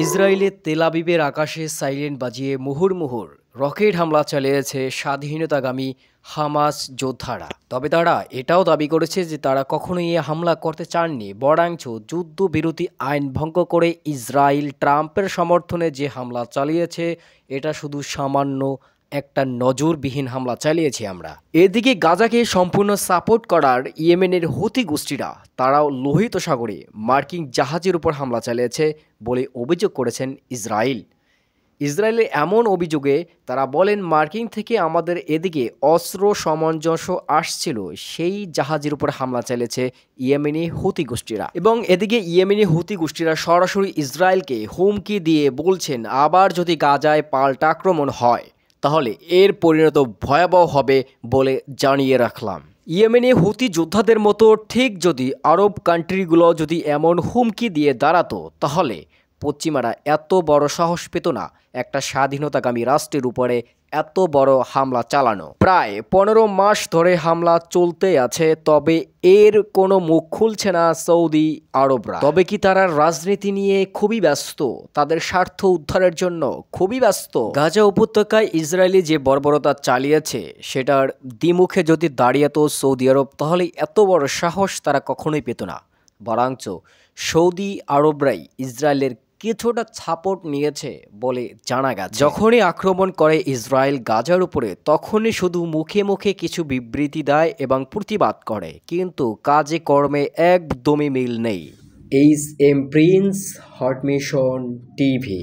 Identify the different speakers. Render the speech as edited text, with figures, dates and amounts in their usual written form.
Speaker 1: ইসরায়েলের তেল আবিবের আকাশে সাইরেন বাজিয়ে মুহুর্মুহুর রকেট হামলা চালিয়েছে স্বাধীনতাকামী হামাস যোদ্ধারা। তবে তারা এটাও দাবি করেছে যে তারা কখনোই এ হামলা করতে চাননি, বরঞ্চ যুদ্ধবিরতি আইন ভঙ্গ করে ইসরায়েল ট্রাম্পের সমর্থনে যে হামলা চালিয়েছে এটা শুধু সামান্য একটা নজরবিহীন হামলা চালিয়েছি আমরা। এদিকে গাজাকে সম্পূর্ণ সাপোর্ট করার ইয়েমেনের হুতি গোষ্ঠীরা তারাও লোহিত সাগরে মার্কিন জাহাজের উপর হামলা চালিয়েছে বলে অভিযোগ করেছেন ইসরায়েলের এমন অভিযোগে তারা বলেন, মার্কিন থেকে আমাদের এদিকে অস্ত্র সামঞ্জস্য আসছিল, সেই জাহাজের উপর হামলা চালিয়েছে ইয়েমেনি হুতি গোষ্ঠীরা। এবং এদিকে ইয়েমেনি হুতি গোষ্ঠীরা সরাসরি ইসরায়েলকে হুমকি দিয়ে বলছেন, আবার যদি গাজায় পাল্টা আক্রমণ হয় তাহলে এর পরিণত ভয়াবহ হবে বলে জানিয়ে রাখলাম। ইয়েমেনি হুতি যোদ্ধাদের মতো ঠিক যদি আরব কান্ট্রিগুলো যদি এমন হুমকি দিয়ে দাঁড়াতো তাহলে পশ্চিমারা এত বড় সাহস পেত না একটা স্বাধীনতাকামী রাষ্ট্রের উপরে এত বড় হামলা চালানো। প্রায় 15 মাস ধরে হামলা চলতে আছে, তবে এর কোনো মুখ খুলছে না সৌদি আরবরা। তবে কি তারা রাজনীতি নিয়ে খুবই ব্যস্ত, তাদের স্বার্থ উদ্ধারের জন্য খুবই ব্যস্ত। গাজা উপত্যকায় ইসরায়েলি যে বর্বরতা চালিয়েছে সেটার দ্বিমুখে যদি দাঁড়িয়েতো সৌদি আরব, তাহলে এত বড় সাহস তারা কখনোই পেত না। বরঞ্চ সৌদি আরবরাই ইসরায়েলের কিছুটা সাপোর্ট নিয়েছে বলে জানা গেছে। যখনই আক্রমণ করে ইসরায়েল গাজার উপরে তখনই শুধু মুখে মুখে কিছু বিবৃতি দেয় এবং প্রতিবাদ করে, কিন্তু কাজে কর্মে একদমই মিল নেই। H M prince, hot mission TV.